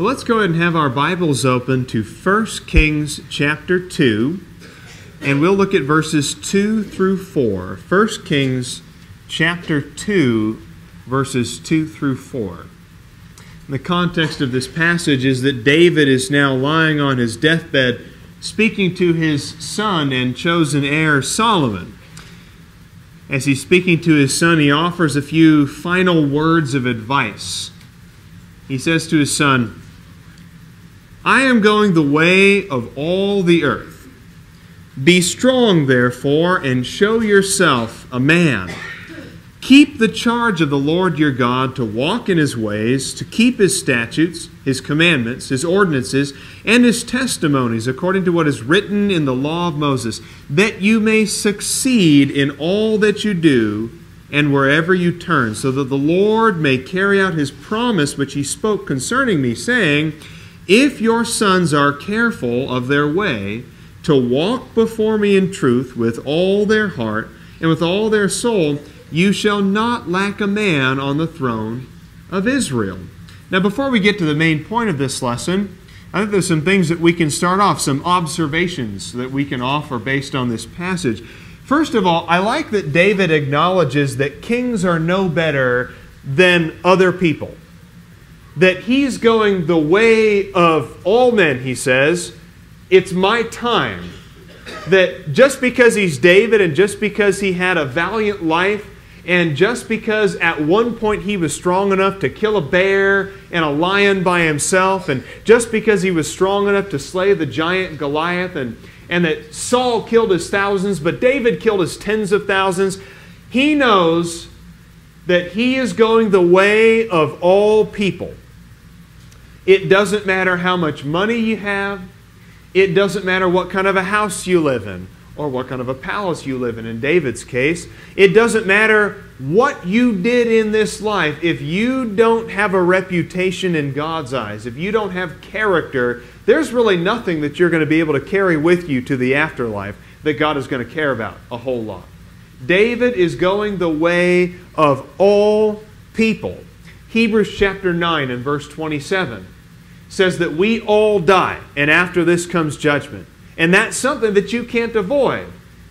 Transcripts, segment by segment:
Well, let's go ahead and have our Bibles open to 1 Kings chapter 2, and we'll look at verses 2 through 4. 1 Kings chapter 2, verses 2 through 4. The context of this passage is that David is now lying on his deathbed, speaking to his son and chosen heir Solomon. As he's speaking to his son, he offers a few final words of advice. He says to his son, "I am going the way of all the earth. Be strong, therefore, and show yourself a man. Keep the charge of the Lord your God, to walk in his ways, to keep his statutes, his commandments, his ordinances, and his testimonies, according to what is written in the law of Moses, that you may succeed in all that you do and wherever you turn, so that the Lord may carry out his promise which he spoke concerning me, saying, if your sons are careful of their way, to walk before me in truth with all their heart and with all their soul, you shall not lack a man on the throne of Israel." Now, before we get to the main point of this lesson, I think there's some things that we can start off, some observations that we can offer based on this passage. First of all, I like that David acknowledges that kings are no better than other people. That he's going the way of all men, he says. It's my time. That just because he's David and just because he had a valiant life and just because at one point he was strong enough to kill a bear and a lion by himself, and just because he was strong enough to slay the giant Goliath, and that Saul killed his thousands, but David killed his tens of thousands, he knows that he is going the way of all people. It doesn't matter how much money you have. It doesn't matter what kind of a house you live in or what kind of a palace you live in David's case. It doesn't matter what you did in this life. If you don't have a reputation in God's eyes, if you don't have character, there's really nothing that you're going to be able to carry with you to the afterlife that God is going to care about a whole lot. David is going the way of all people. Hebrews chapter 9 and verse 27 says that we all die, and after this comes judgment. And that's something that you can't avoid.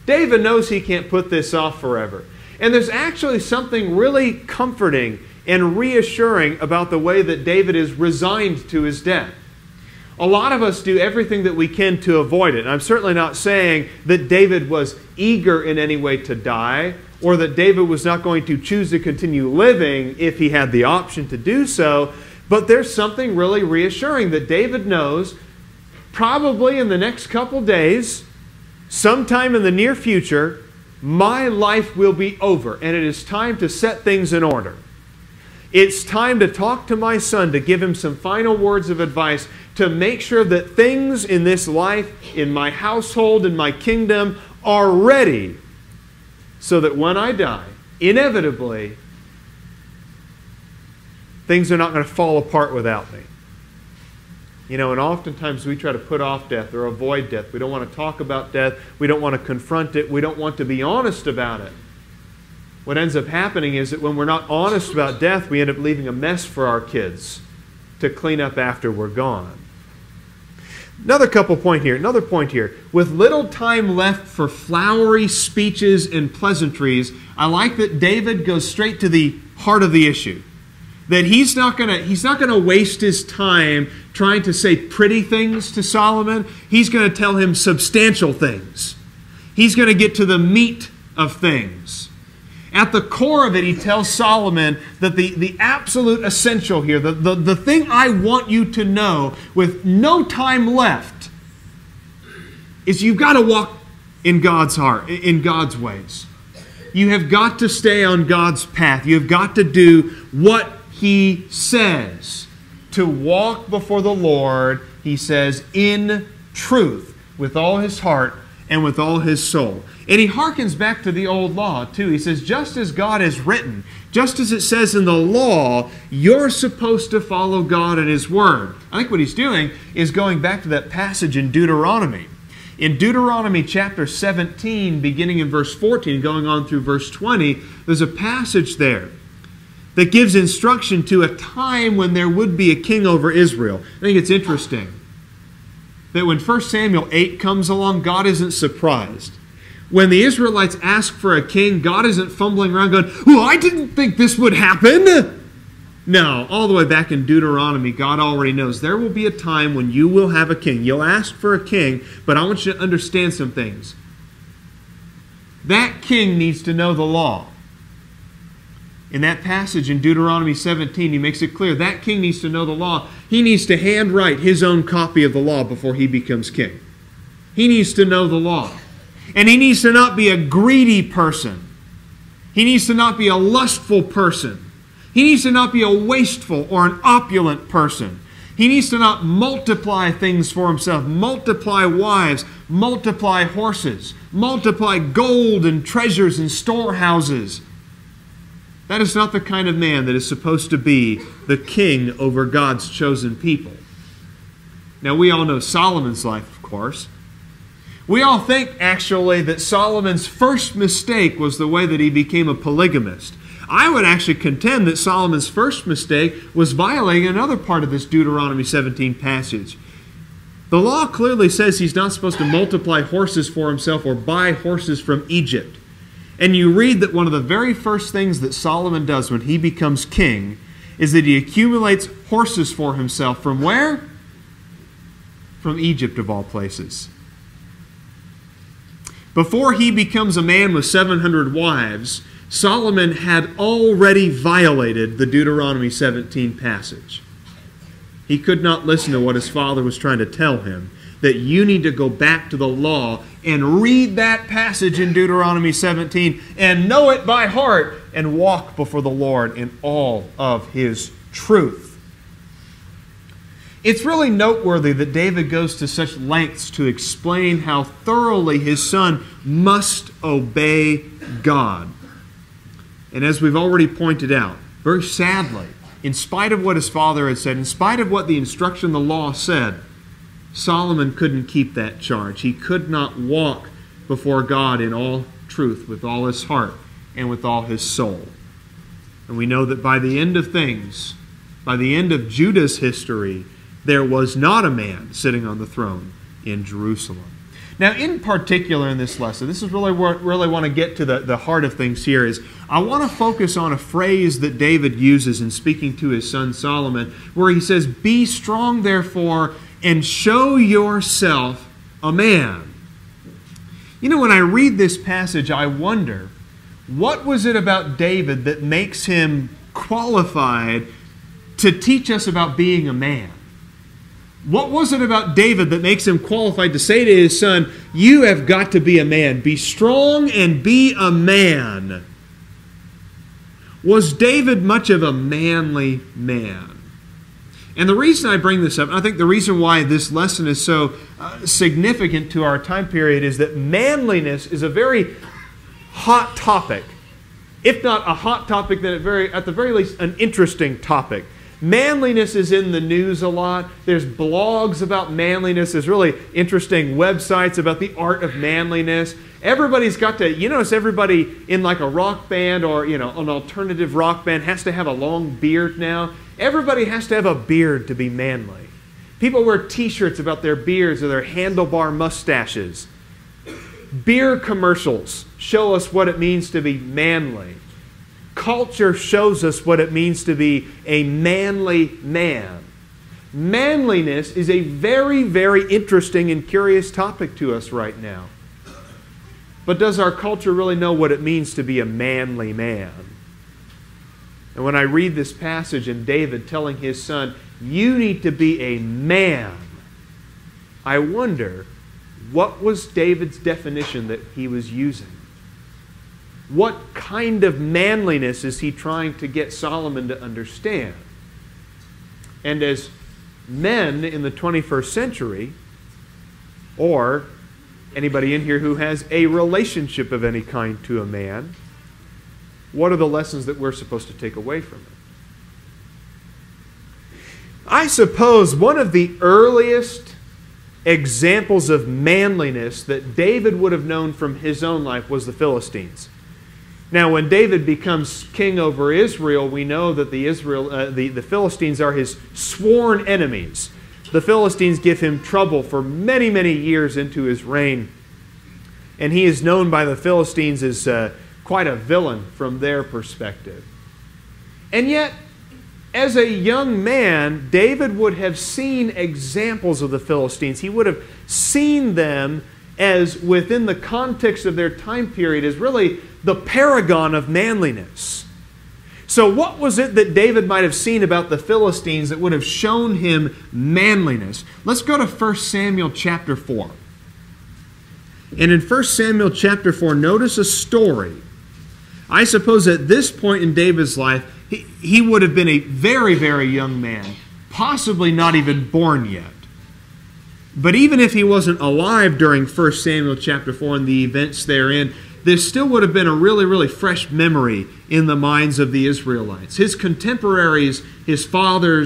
David knows he can't put this off forever. And there's actually something really comforting and reassuring about the way that David is resigned to his death. A lot of us do everything that we can to avoid it. And I'm certainly not saying that David was eager in any way to die, or that David was not going to choose to continue living if he had the option to do so. But there's something really reassuring that David knows probably in the next couple days, sometime in the near future, my life will be over, and it is time to set things in order. It's time to talk to my son, to give him some final words of advice, to make sure that things in this life, in my household, in my kingdom, are ready so that when I die, inevitably, things are not going to fall apart without me. You know, and oftentimes we try to put off death or avoid death. We don't want to talk about death. We don't want to confront it. We don't want to be honest about it. What ends up happening is that when we're not honest about death, we end up leaving a mess for our kids to clean up after we're gone. Another point here. With little time left for flowery speeches and pleasantries, I like that David goes straight to the heart of the issue. That he's not going to waste his time trying to say pretty things to Solomon. He's going to tell him substantial things. He's going to get to the meat of things. At the core of it, he tells Solomon that the absolute essential here, the thing I want you to know with no time left, is you've got to walk in God's heart, in God's ways. You have got to stay on God's path. You have got to do what He says. To walk before the Lord, he says, in truth, with all his heart and with all his soul. And he harkens back to the old law, too. He says, just as God has written, just as it says in the law, you're supposed to follow God and His Word. I think what he's doing is going back to that passage in Deuteronomy. In Deuteronomy chapter 17, beginning in verse 14, going on through verse 20, there's a passage there that gives instruction to a time when there would be a king over Israel. I think it's interesting that when 1 Samuel 8 comes along, God isn't surprised. When the Israelites ask for a king, God isn't fumbling around going, "Oh, I didn't think this would happen." No, all the way back in Deuteronomy, God already knows there will be a time when you will have a king. You'll ask for a king, but I want you to understand some things. That king needs to know the law. In that passage in Deuteronomy 17, he makes it clear that king needs to know the law. He needs to handwrite his own copy of the law before he becomes king. He needs to know the law. And he needs to not be a greedy person. He needs to not be a lustful person. He needs to not be a wasteful or an opulent person. He needs to not multiply things for himself, multiply wives, multiply horses, multiply gold and treasures and storehouses. That is not the kind of man that is supposed to be the king over God's chosen people. Now, we all know Solomon's life, of course. We all think, actually, that Solomon's first mistake was the way that he became a polygamist. I would actually contend that Solomon's first mistake was violating another part of this Deuteronomy 17 passage. The law clearly says he's not supposed to multiply horses for himself or buy horses from Egypt. And you read that one of the very first things that Solomon does when he becomes king is that he accumulates horses for himself from where? From Egypt, of all places. Before he becomes a man with 700 wives, Solomon had already violated the Deuteronomy 17 passage. He could not listen to what his father was trying to tell him, that you need to go back to the law and read that passage in Deuteronomy 17 and know it by heart and walk before the Lord in all of His truth. It's really noteworthy that David goes to such lengths to explain how thoroughly his son must obey God. And as we've already pointed out, very sadly, in spite of what his father had said, in spite of what the instruction of the law said, Solomon couldn't keep that charge. He could not walk before God in all truth, with all his heart and with all his soul. And we know that by the end of things, by the end of Judah's history, there was not a man sitting on the throne in Jerusalem. Now, in particular in this lesson, this is really where I really want to get to the heart of things here, is I want to focus on a phrase that David uses in speaking to his son Solomon, where he says, "Be strong, therefore, and show yourself a man." You know, when I read this passage, I wonder, what was it about David that makes him qualified to teach us about being a man? What was it about David that makes him qualified to say to his son, "You have got to be a man. Be strong and be a man"? Was David much of a manly man? And the reason I bring this up, and I think the reason why this lesson is so significant to our time period, is that manliness is a very hot topic. If not a hot topic, then at the very least an interesting topic. Manliness is in the news a lot. There's blogs about manliness. There's really interesting websites about the art of manliness. Everybody's got to, you notice everybody in like a rock band or, an alternative rock band has to have a long beard now. Everybody has to have a beard to be manly. People wear t-shirts about their beards or their handlebar mustaches. Beer commercials show us what it means to be manly. Culture shows us what it means to be a manly man. Manliness is a very, very interesting and curious topic to us right now. But does our culture really know what it means to be a manly man? And when I read this passage and David telling his son, "You need to be a man," I wonder, what was David's definition that he was using? What kind of manliness is he trying to get Solomon to understand? And as men in the 21st century, or anybody in here who has a relationship of any kind to a man, what are the lessons that we're supposed to take away from it? I suppose one of the earliest examples of manliness that David would have known from his own life was the Philistines. Now, when David becomes king over Israel, we know that the Philistines are his sworn enemies. The Philistines give him trouble for many, many years into his reign. And he is known by the Philistines as quite a villain from their perspective. And yet, as a young man, David would have seen examples of the Philistines. He would have seen them as, within the context of their time period, as really the paragon of manliness. So what was it that David might have seen about the Philistines that would have shown him manliness? Let's go to 1 Samuel chapter 4. And in 1 Samuel chapter 4, notice a story. I suppose at this point in David's life, he would have been a very, very young man, possibly not even born yet. But even if he wasn't alive during 1 Samuel chapter 4 and the events therein, there still would have been a really, really fresh memory in the minds of the Israelites. His contemporaries, his father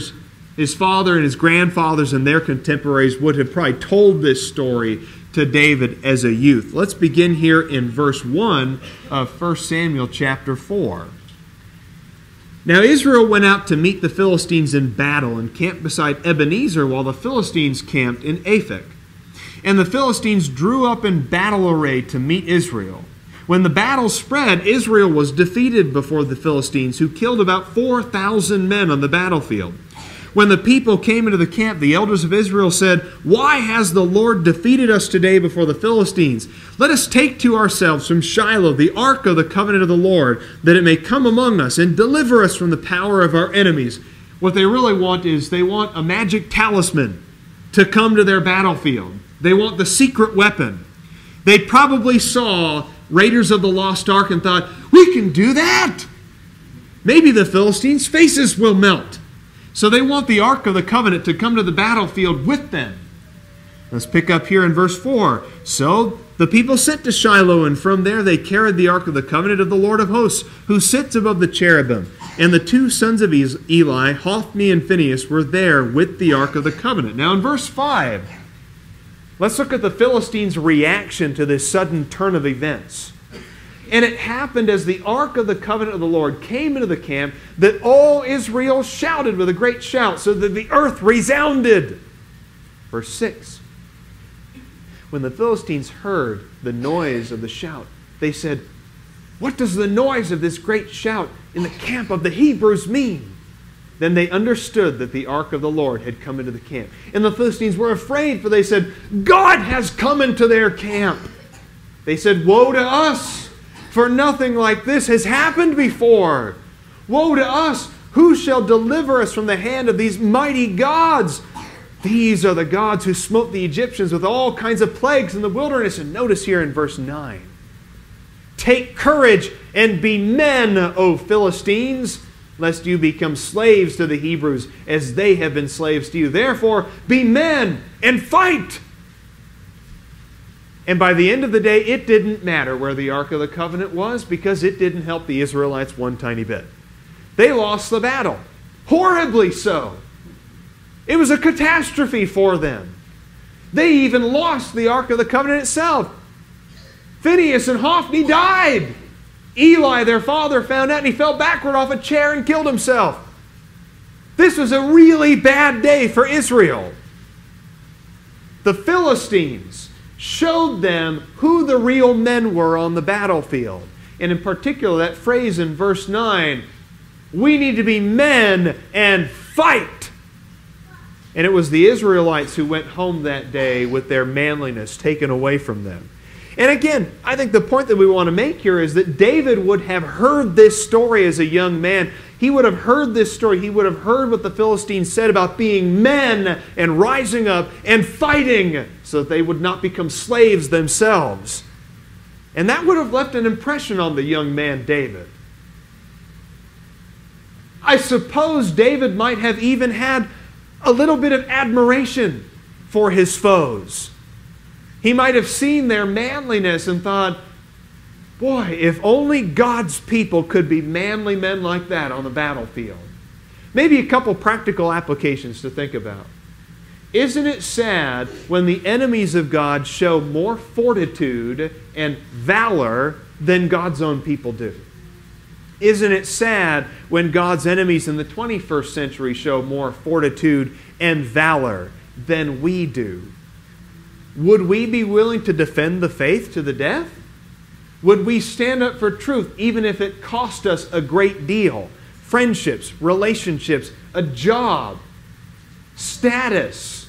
and his grandfathers and their contemporaries would have probably told this story to David as a youth. Let's begin here in verse 1 of 1 Samuel chapter 4. Now Israel went out to meet the Philistines in battle and camped beside Ebenezer while the Philistines camped in Aphek. And the Philistines drew up in battle array to meet Israel. When the battle spread, Israel was defeated before the Philistines, who killed about 4,000 men on the battlefield. When the people came into the camp, the elders of Israel said, "Why has the Lord defeated us today before the Philistines? Let us take to ourselves from Shiloh the ark of the covenant of the Lord, that it may come among us and deliver us from the power of our enemies." What they really want is they want a magic talisman to come to their battlefield. They want the secret weapon. They probably saw Raiders of the Lost Ark and thought, "We can do that. Maybe the Philistines' faces will melt." So they want the Ark of the Covenant to come to the battlefield with them. Let's pick up here in verse 4. So the people sent to Shiloh, and from there they carried the Ark of the Covenant of the Lord of hosts, who sits above the cherubim. And the two sons of Eli, Hophni and Phinehas, were there with the Ark of the Covenant. Now in verse 5, let's look at the Philistines' reaction to this sudden turn of events. And it happened as the Ark of the Covenant of the Lord came into the camp that all Israel shouted with a great shout, so that the earth resounded. Verse 6. When the Philistines heard the noise of the shout, they said, "What does the noise of this great shout in the camp of the Hebrews mean?" Then they understood that the ark of the Lord had come into the camp. And the Philistines were afraid, for they said, "God has come into their camp." They said, "Woe to us, for nothing like this has happened before. Woe to us! Who shall deliver us from the hand of these mighty gods? These are the gods who smote the Egyptians with all kinds of plagues in the wilderness." And notice here in verse 9, "Take courage and be men, O Philistines, lest you become slaves to the Hebrews, as they have been slaves to you. Therefore, be men and fight." And by the end of the day, it didn't matter where the Ark of the Covenant was, because it didn't help the Israelites one tiny bit. They lost the battle, horribly so. It was a catastrophe for them. They even lost the Ark of the Covenant itself. Phinehas and Hophni died. Eli, their father, found out and he fell backward off a chair and killed himself. This was a really bad day for Israel. The Philistines showed them who the real men were on the battlefield. And in particular, that phrase in verse 9, "We need to be men and fight." And it was the Israelites who went home that day with their manliness taken away from them. And again, I think the point that we want to make here is that David would have heard this story as a young man. He would have heard this story. He would have heard what the Philistines said about being men and rising up and fighting so that they would not become slaves themselves. And that would have left an impression on the young man David. I suppose David might have even had a little bit of admiration for his foes. He might have seen their manliness and thought, boy, if only God's people could be manly men like that on the battlefield. Maybe a couple practical applications to think about. Isn't it sad when the enemies of God show more fortitude and valor than God's own people do? Isn't it sad when God's enemies in the 21st century show more fortitude and valor than we do? Would we be willing to defend the faith to the death? Would we stand up for truth even if it cost us a great deal? Friendships, relationships, a job, status,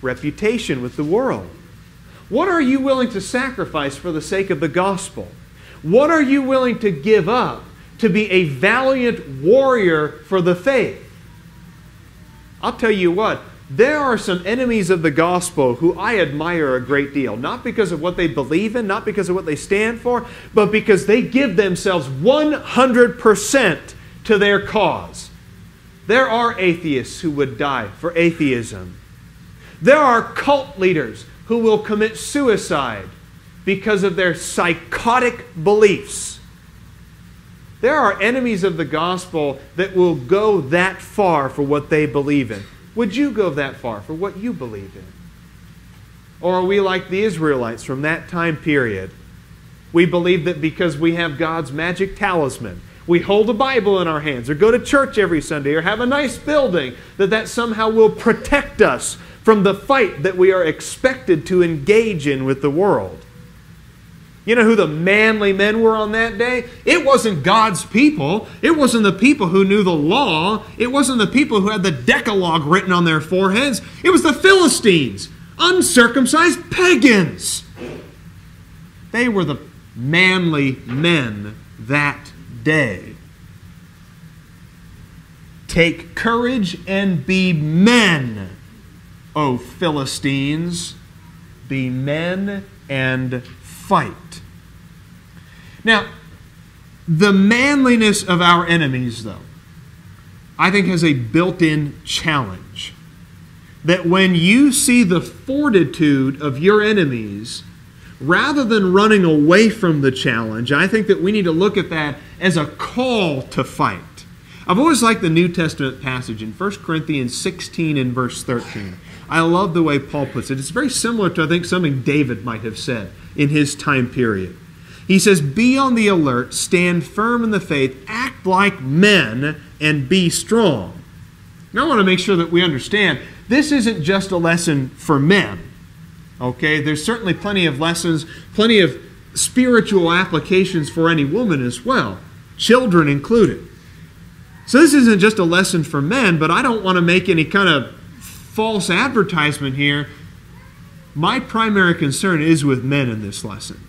reputation with the world. What are you willing to sacrifice for the sake of the gospel? What are you willing to give up to be a valiant warrior for the faith? I'll tell you what, there are some enemies of the gospel who I admire a great deal. Not because of what they believe in, not because of what they stand for, but because they give themselves 100% to their cause. There are atheists who would die for atheism. There are cult leaders who will commit suicide because of their psychotic beliefs. There are enemies of the gospel that will go that far for what they believe in. Would you go that far for what you believe in? Or are we like the Israelites from that time period? We believe that because we have God's magic talisman, we hold a Bible in our hands, or go to church every Sunday, or have a nice building, that somehow will protect us from the fight that we are expected to engage in with the world. You know who the manly men were on that day? It wasn't God's people. It wasn't the people who knew the law. It wasn't the people who had the Decalogue written on their foreheads. It was the Philistines, uncircumcised pagans. They were the manly men that day. Take courage and be men, O Philistines. Be men and fight. Now, the manliness of our enemies, though, I think has a built-in challenge. That when you see the fortitude of your enemies, rather than running away from the challenge, I think that we need to look at that as a call to fight. I've always liked the New Testament passage in 1 Corinthians 16 and verse 13. I love the way Paul puts it. It's very similar to, I think, something David might have said in his time period. He says, be on the alert, stand firm in the faith, act like men, and be strong. Now I want to make sure that we understand, this isn't just a lesson for men. Okay, there's certainly plenty of lessons, plenty of spiritual applications for any woman as well, children included. So this isn't just a lesson for men, but I don't want to make any kind of false advertisement here. My primary concern is with men in this lesson.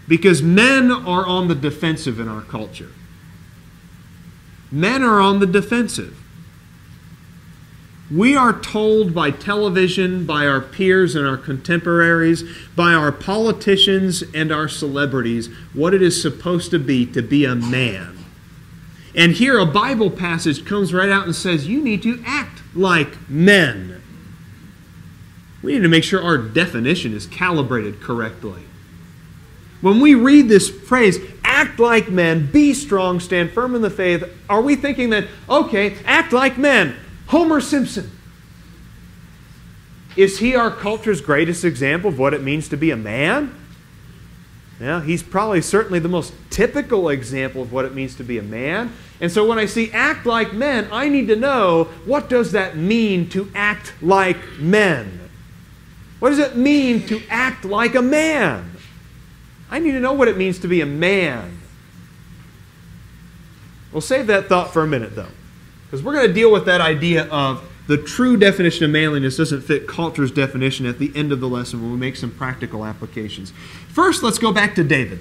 Because men are on the defensive in our culture. Men are on the defensive. We are told by television, by our peers and our contemporaries, by our politicians and our celebrities, what it is supposed to be a man. And here a Bible passage comes right out and says, you need to act like men. We need to make sure our definition is calibrated correctly. When we read this phrase, act like men, be strong, stand firm in the faith, are we thinking that, okay, act like men, Homer Simpson? Is he our culture's greatest example of what it means to be a man? Yeah, he's probably certainly the most typical example of what it means to be a man. And so when I see act like men, I need to know, what does that mean to act like men? What does it mean to act like a man? I need to know what it means to be a man. We'll save that thought for a minute, though, because we're going to deal with that idea of the true definition of manliness doesn't fit culture's definition at the end of the lesson when we make some practical applications. First, let's go back to David.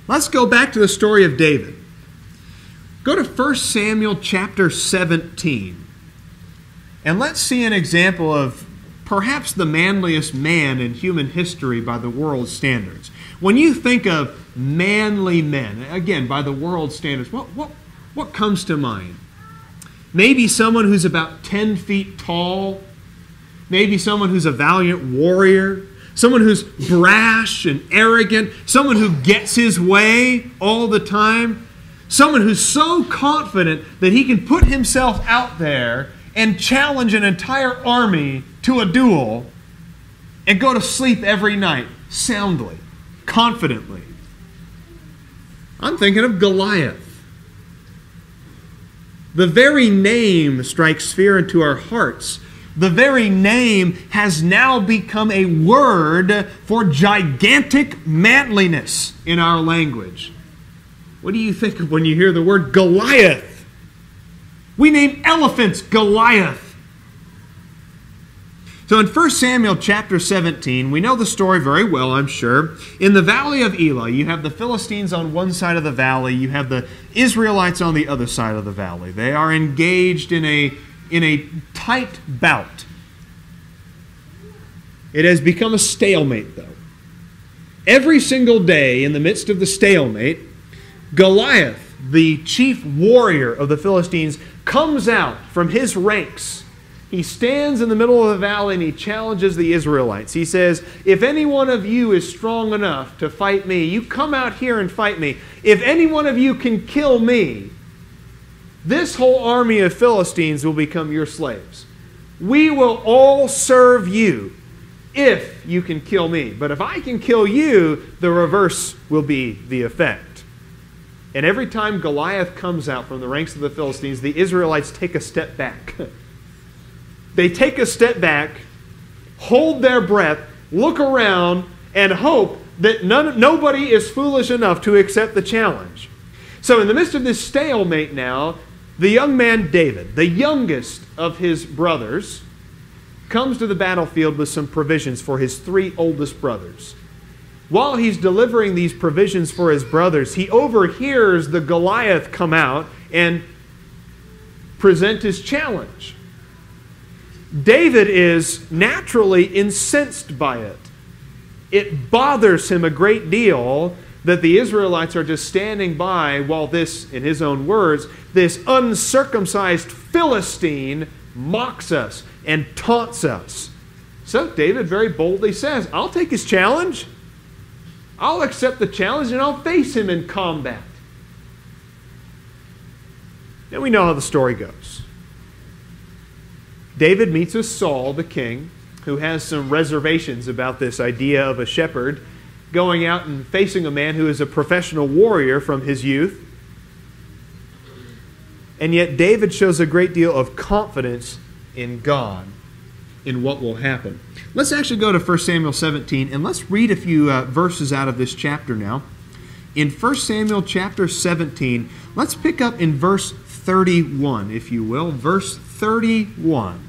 Let's go back to the story of David. Go to 1 Samuel chapter 17, and let's see an example of perhaps the manliest man in human history by the world's standards. When you think of manly men, again, by the world's standards, what comes to mind? Maybe someone who's about 10 feet tall. Maybe someone who's a valiant warrior. Someone who's brash and arrogant. Someone who gets his way all the time. Someone who's so confident that he can put himself out there and challenge an entire army to a duel and go to sleep every night soundly, confidently. I'm thinking of Goliath. The very name strikes fear into our hearts. The very name has now become a word for gigantic manliness in our language. What do you think of when you hear the word Goliath? We name elephants Goliath. So in 1 Samuel chapter 17, we know the story very well, I'm sure. In the valley of Elah, you have the Philistines on one side of the valley, you have the Israelites on the other side of the valley. They are engaged in a tight bout. It has become a stalemate, though. Every single day, in the midst of the stalemate, Goliath, the chief warrior of the Philistines, comes out from his ranks. He stands in the middle of the valley and he challenges the Israelites. He says, if any one of you is strong enough to fight me, you come out here and fight me. If any one of you can kill me, this whole army of Philistines will become your slaves. We will all serve you if you can kill me. But if I can kill you, the reverse will be the effect. And every time Goliath comes out from the ranks of the Philistines, the Israelites take a step back. They take a step back, hold their breath, look around, and hope that nobody is foolish enough to accept the challenge. So in the midst of this stalemate now, the young man David, the youngest of his brothers, comes to the battlefield with some provisions for his three oldest brothers. While he's delivering these provisions for his brothers, he overhears the Goliath come out and present his challenge. David is naturally incensed by it. It bothers him a great deal that the Israelites are just standing by while this, in his own words, this uncircumcised Philistine mocks us and taunts us. So David very boldly says, I'll take his challenge. I'll accept the challenge and I'll face him in combat. Now we know how the story goes. David meets with Saul, the king, who has some reservations about this idea of a shepherd going out and facing a man who is a professional warrior from his youth. And yet David shows a great deal of confidence in God, in what will happen. Let's actually go to 1 Samuel 17, and let's read a few verses out of this chapter now. In 1 Samuel chapter 17, let's pick up in verse 31, if you will. Verse 31.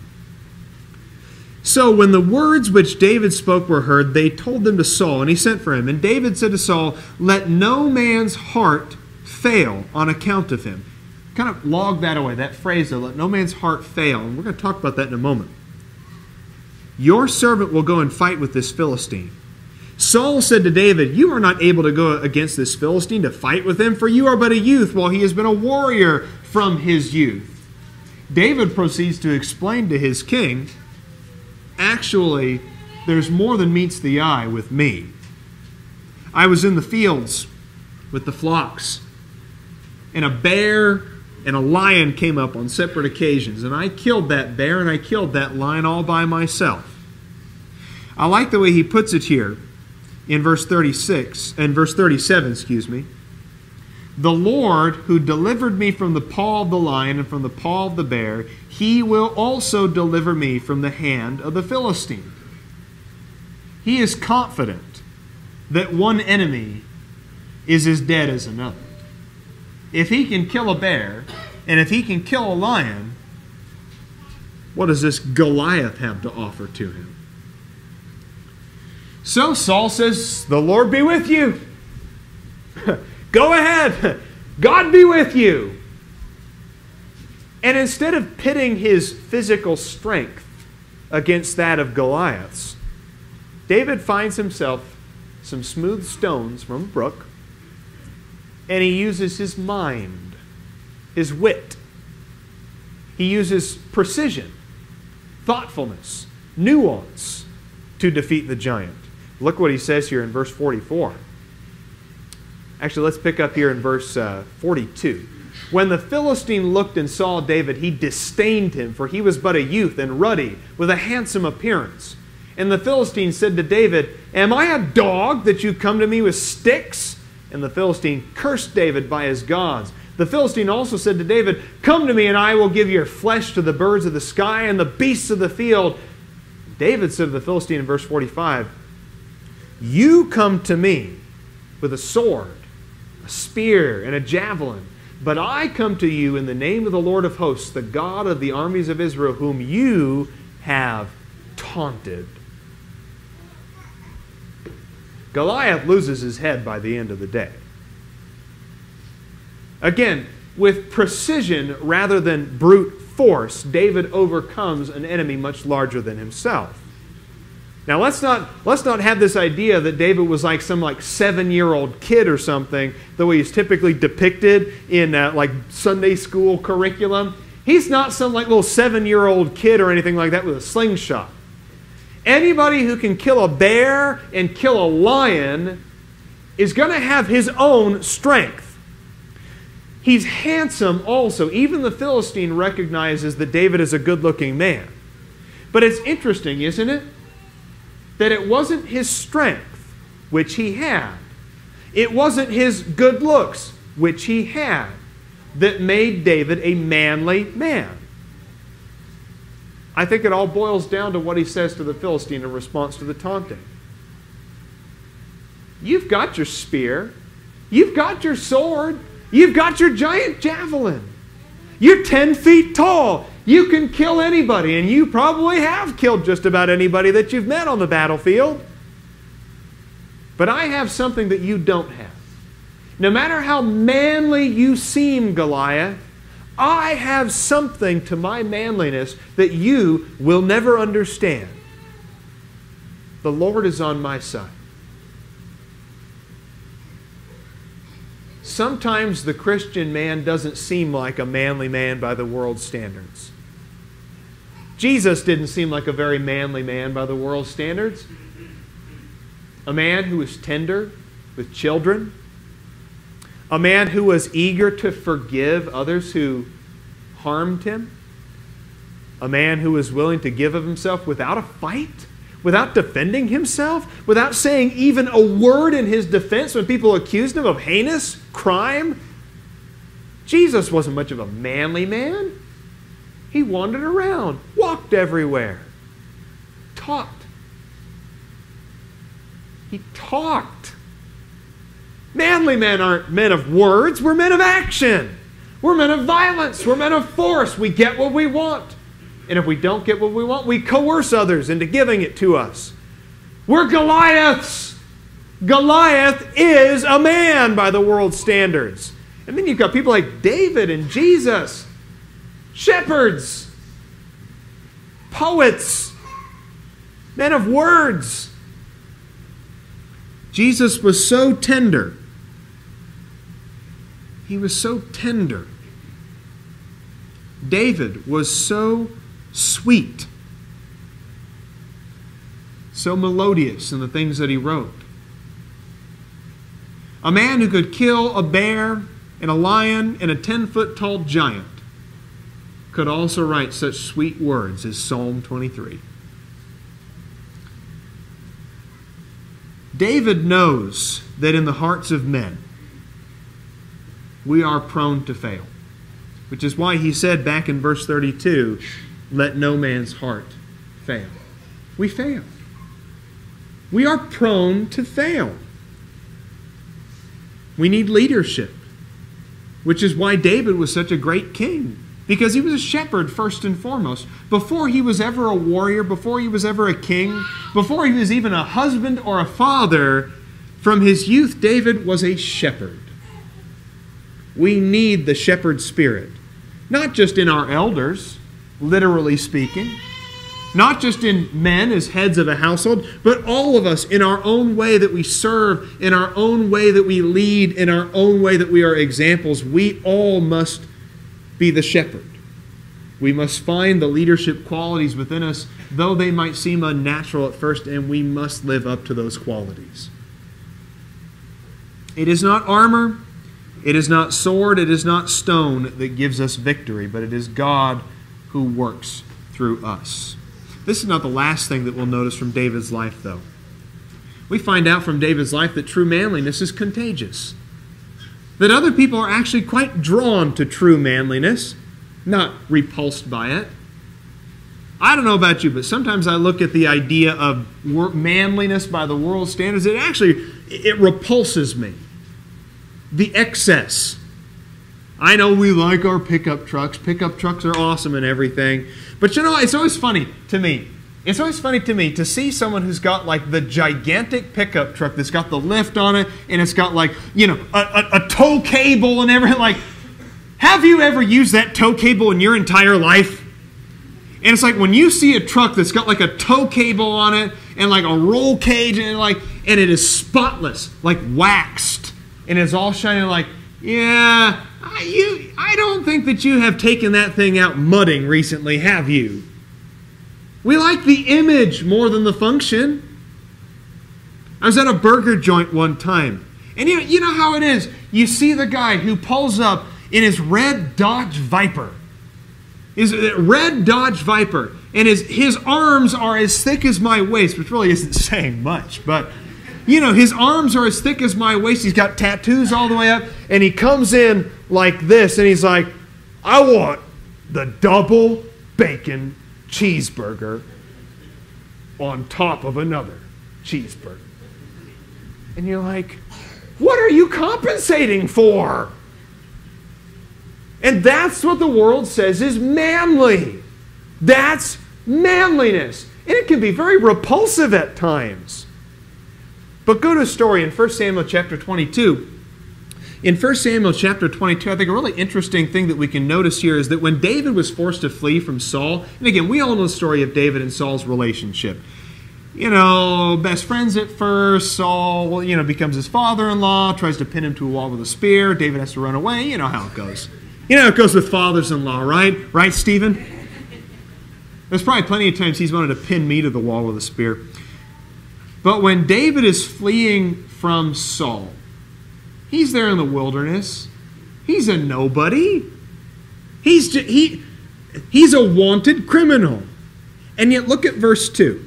So when the words which David spoke were heard, they told them to Saul, and he sent for him. And David said to Saul, let no man's heart fail on account of him. Kind of log that away, that phrase there, let no man's heart fail. And we're going to talk about that in a moment. Your servant will go and fight with this Philistine. Saul said to David, you are not able to go against this Philistine to fight with him, for you are but a youth, while he has been a warrior from his youth. David proceeds to explain to his king, actually, there's more than meets the eye with me. I was in the fields with the flocks, and a bear and a lion came up on separate occasions, and I killed that bear and I killed that lion all by myself. I like the way he puts it here in verse 37, The Lord who delivered me from the paw of the lion and from the paw of the bear, he will also deliver me from the hand of the Philistine. He is confident that one enemy is as dead as another. If he can kill a bear, and if he can kill a lion, what does this Goliath have to offer to him? So Saul says, the Lord be with you. Go ahead. God be with you. And instead of pitting his physical strength against that of Goliath's, David finds himself some smooth stones from a brook, and he uses his mind, his wit. He uses precision, thoughtfulness, nuance to defeat the giant. Look what he says here in verse 44. Actually, let's pick up here in verse 42. When the Philistine looked and saw David, he disdained him, for he was but a youth and ruddy, with a handsome appearance. And the Philistine said to David, am I a dog that you come to me with sticks? And the Philistine cursed David by his gods. The Philistine also said to David, "Come to me, and I will give your flesh to the birds of the sky and the beasts of the field." David said to the Philistine in verse 45, "You come to me with a sword, a spear, and a javelin, but I come to you in the name of the Lord of hosts, the God of the armies of Israel, whom you have taunted." Goliath loses his head by the end of the day. Again, with precision rather than brute force, David overcomes an enemy much larger than himself. Now, let's not have this idea that David was like some 7-year-old kid or something, the way he's typically depicted in Sunday school curriculum. He's not some little 7-year-old kid or anything like that with a slingshot. Anybody who can kill a bear and kill a lion is going to have his own strength. He's handsome also. Even the Philistine recognizes that David is a good-looking man. But it's interesting, isn't it? That it wasn't his strength, which he had. It wasn't his good looks, which he had, that made David a manly man. I think it all boils down to what he says to the Philistine in response to the taunting. You've got your spear. You've got your sword. You've got your giant javelin. You're 10 feet tall. You can kill anybody, and you probably have killed just about anybody that you've met on the battlefield. But I have something that you don't have. No matter how manly you seem, Goliath, I have something to my manliness that you will never understand. The Lord is on my side. Sometimes the Christian man doesn't seem like a manly man by the world's standards. Jesus didn't seem like a very manly man by the world's standards. A man who was tender with children. A man who was eager to forgive others who harmed him. A man who was willing to give of himself without a fight, without defending himself, without saying even a word in his defense when people accused him of heinous crime. Jesus wasn't much of a manly man. He wandered around, walked everywhere, taught. He talked. Manly men aren't men of words. We're men of action. We're men of violence. We're men of force. We get what we want. And if we don't get what we want, we coerce others into giving it to us. We're Goliaths. Goliath is a man by the world's standards. And then you've got people like David and Jesus, shepherds, poets, men of words. Jesus was so tender. He was so tender. David was so sweet, so melodious in the things that he wrote. A man who could kill a bear and a lion and a 10-foot tall giant could also write such sweet words as Psalm 23. David knows that in the hearts of men, we are prone to fail, which is why he said back in verse 32, "Let no man's heart fail." We fail. We are prone to fail. We need leadership, which is why David was such a great king, because he was a shepherd first and foremost. Before he was ever a warrior, before he was ever a king, before he was even a husband or a father, from his youth, David was a shepherd. We need the shepherd spirit, not just in our elders, literally speaking, not just in men as heads of a household, but all of us in our own way that we serve, in our own way that we lead, in our own way that we are examples. We all must be the shepherd. We must find the leadership qualities within us, though they might seem unnatural at first, and we must live up to those qualities. It is not armor, it is not sword, it is not stone that gives us victory, but it is God who works through us. This is not the last thing that we'll notice from David's life, though. We find out from David's life that true manliness is contagious. That other people are actually quite drawn to true manliness, not repulsed by it. I don't know about you, but sometimes I look at the idea of manliness by the world's standards. It repulses me. The excess. I know we like our pickup trucks. Pickup trucks are awesome and everything. But you know, it's always funny to me. It's always funny to me to see someone who's got like the gigantic pickup truck that's got the lift on it and it's got like, you know, a tow cable and everything. Like, have you ever used that tow cable in your entire life? And it's like when you see a truck that's got like a tow cable on it and like a roll cage and it is spotless, like waxed, and it's all shining like, yeah, I don't think that you have taken that thing out mudding recently, have you? We like the image more than the function. I was at a burger joint one time, and you know how it is. You see the guy who pulls up in his red Dodge Viper. His red Dodge Viper, and his arms are as thick as my waist, which really isn't saying much, but you know, his arms are as thick as my waist. He's got tattoos all the way up, and he comes in like this, and he's like, I want the double bacon cheeseburger on top of another cheeseburger. And you're like, what are you compensating for? And that's what the world says is manly. That's manliness. And it can be very repulsive at times. But go to a story in 1 Samuel chapter 22. In 1 Samuel chapter 22, I think a really interesting thing that we can notice here is that when David was forced to flee from Saul, and again, we all know the story of David and Saul's relationship. You know, best friends at first. Saul, you know, becomes his father-in-law, tries to pin him to a wall with a spear. David has to run away. You know how it goes. You know, it goes with fathers-in-law, right? Right, Stephen? There's probably plenty of times he's wanted to pin me to the wall with a spear. But when David is fleeing from Saul, he's there in the wilderness. He's a nobody. He's a wanted criminal. And yet look at verse 2.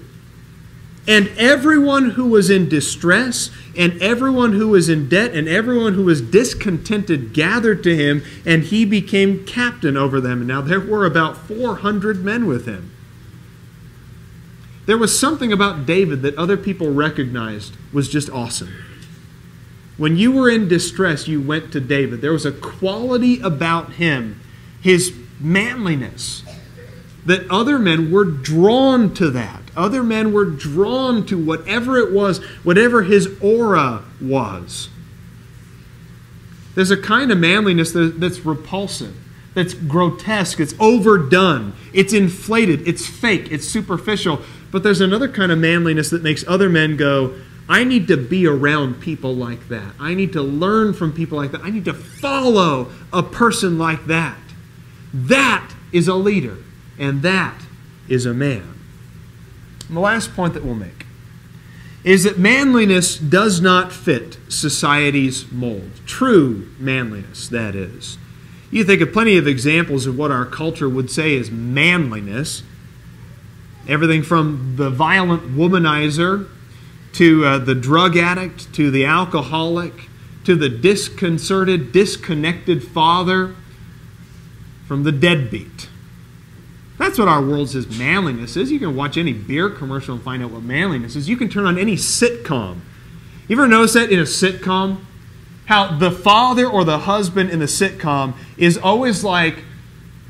And everyone who was in distress, and everyone who was in debt, and everyone who was discontented gathered to him, and he became captain over them. And now there were about 400 men with him. There was something about David that other people recognized was just awesome. When you were in distress, you went to David. There was a quality about him, his manliness, that other men were drawn to that. Other men were drawn to whatever it was, whatever his aura was. There's a kind of manliness that's repulsive, that's grotesque, it's overdone, it's inflated, it's fake, it's superficial. But there's another kind of manliness that makes other men go, I need to be around people like that. I need to learn from people like that. I need to follow a person like that. That is a leader, and that is a man. And the last point that we'll make is that manliness does not fit society's mold. True manliness, that is. You think of plenty of examples of what our culture would say is manliness. Everything from the violent womanizer to the drug addict, to the alcoholic, to the disconcerted, disconnected father, from the deadbeat. That's what our world says manliness is. You can watch any beer commercial and find out what manliness is. You can turn on any sitcom. You ever notice that in a sitcom? How the father or the husband in the sitcom is always like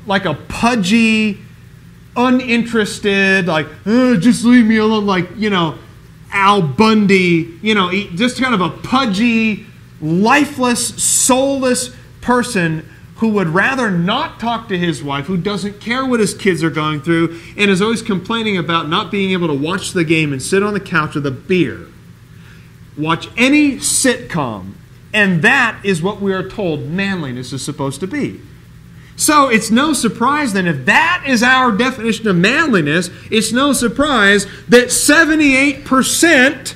a pudgy, uninterested, like, just leave me alone, like, you know, Al Bundy, you know, just kind of a pudgy, lifeless, soulless person who would rather not talk to his wife, who doesn't care what his kids are going through, and is always complaining about not being able to watch the game and sit on the couch with a beer. Watch any sitcom, and that is what we are told manliness is supposed to be. So it's no surprise then, if that is our definition of manliness, it's no surprise that 78%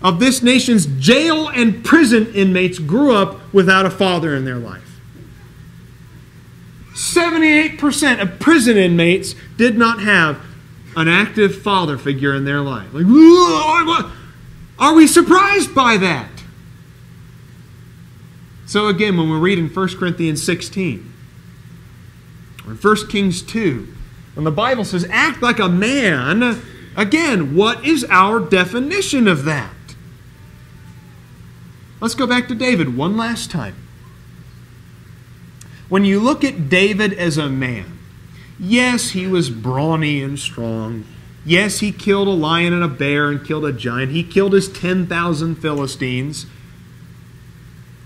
of this nation's jail and prison inmates grew up without a father in their life. 78% of prison inmates did not have an active father figure in their life. Like, are we surprised by that? So again, when we read in 1 Corinthians 16, or in 1 Kings 2, when the Bible says, act like a man, again, what is our definition of that? Let's go back to David one last time. When you look at David as a man, yes, he was brawny and strong. Yes, he killed a lion and a bear and killed a giant. He killed his 10,000 Philistines.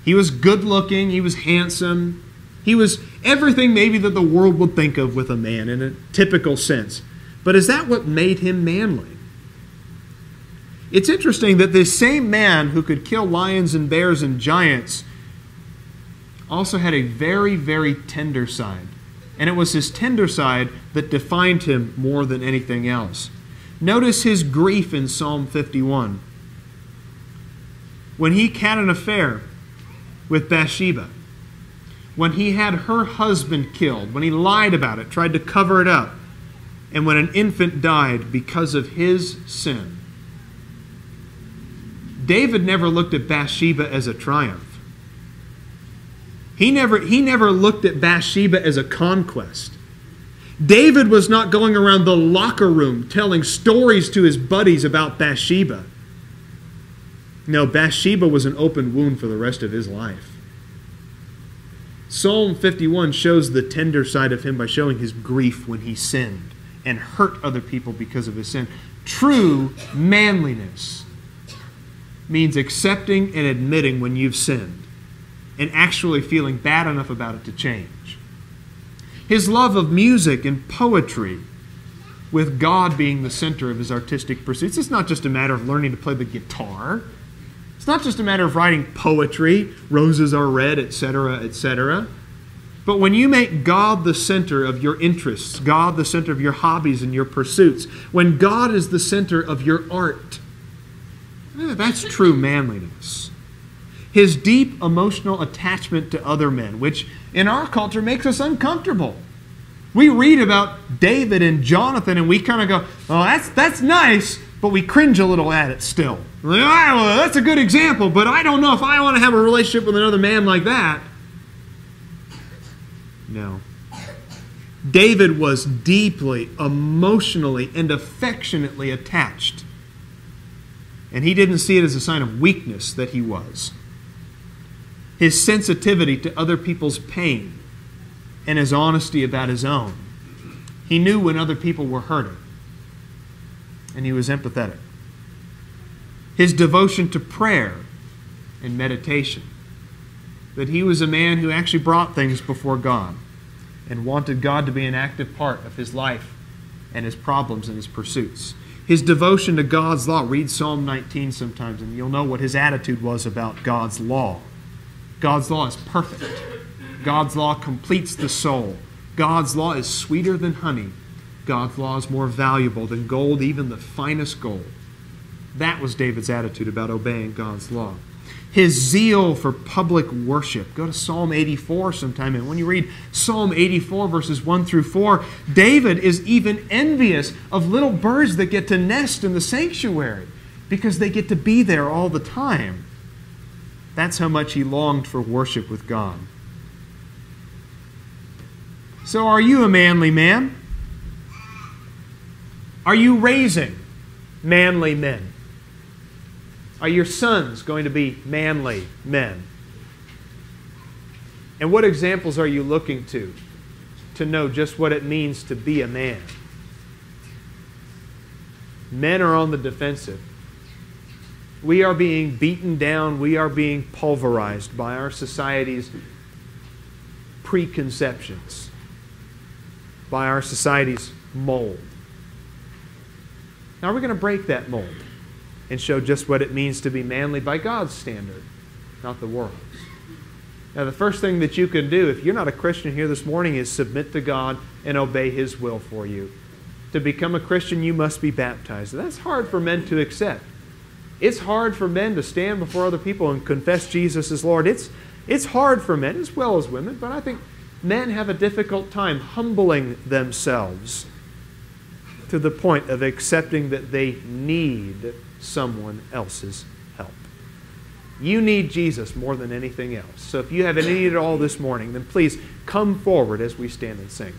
He was good looking. He was handsome. He was everything maybe that the world would think of with a man in a typical sense. But is that what made him manly? It's interesting that this same man who could kill lions and bears and giants also had a very, very tender side. And it was his tender side that defined him more than anything else. Notice his grief in Psalm 51. When he had an affair with Bathsheba, when he had her husband killed, when he lied about it, tried to cover it up, and when an infant died because of his sin, David never looked at Bathsheba as a triumph. He never looked at Bathsheba as a conquest. David was not going around the locker room telling stories to his buddies about Bathsheba. No, Bathsheba was an open wound for the rest of his life. Psalm 51 shows the tender side of him by showing his grief when he sinned and hurt other people because of his sin. True manliness means accepting and admitting when you've sinned and actually feeling bad enough about it to change. His love of music and poetry, with God being the center of his artistic pursuits. It's not just a matter of learning to play the guitar. It's not just a matter of writing poetry, roses are red, etc., etc. But when you make God the center of your interests, God the center of your hobbies and your pursuits, when God is the center of your art, that's true manliness. His deep emotional attachment to other men, which in our culture makes us uncomfortable. We read about David and Jonathan and we kind of go, oh, that's nice, but we cringe a little at it still. Like, oh, well, that's a good example, but I don't know if I want to have a relationship with another man like that. No. David was deeply, emotionally, and affectionately attached. And he didn't see it as a sign of weakness that he was. His sensitivity to other people's pain and his honesty about his own. He knew when other people were hurting. And he was empathetic. His devotion to prayer and meditation. That he was a man who actually brought things before God and wanted God to be an active part of his life and his problems and his pursuits. His devotion to God's law. Read Psalm 19 sometimes and you'll know what his attitude was about God's law. God's law is perfect. God's law completes the soul. God's law is sweeter than honey. God's law is more valuable than gold, even the finest gold. That was David's attitude about obeying God's law. His zeal for public worship. Go to Psalm 84 sometime, and when you read Psalm 84 verses 1 through 4, David is even envious of little birds that get to nest in the sanctuary because they get to be there all the time. That's how much he longed for worship with God. So are you a manly man? Are you raising manly men? Are your sons going to be manly men? And what examples are you looking to know just what it means to be a man? Men are on the defensive. We are being beaten down. We are being pulverized by our society's preconceptions, by our society's mold. Now we're going to break that mold and show just what it means to be manly by God's standard, not the world's. Now the first thing that you can do, if you're not a Christian here this morning, is submit to God and obey His will for you. To become a Christian, you must be baptized. That's hard for men to accept. It's hard for men to stand before other people and confess Jesus as Lord. It's hard for men as well as women, but I think men have a difficult time humbling themselves to the point of accepting that they need someone else's help. You need Jesus more than anything else. So if you have any need at all this morning, then please come forward as we stand and sing.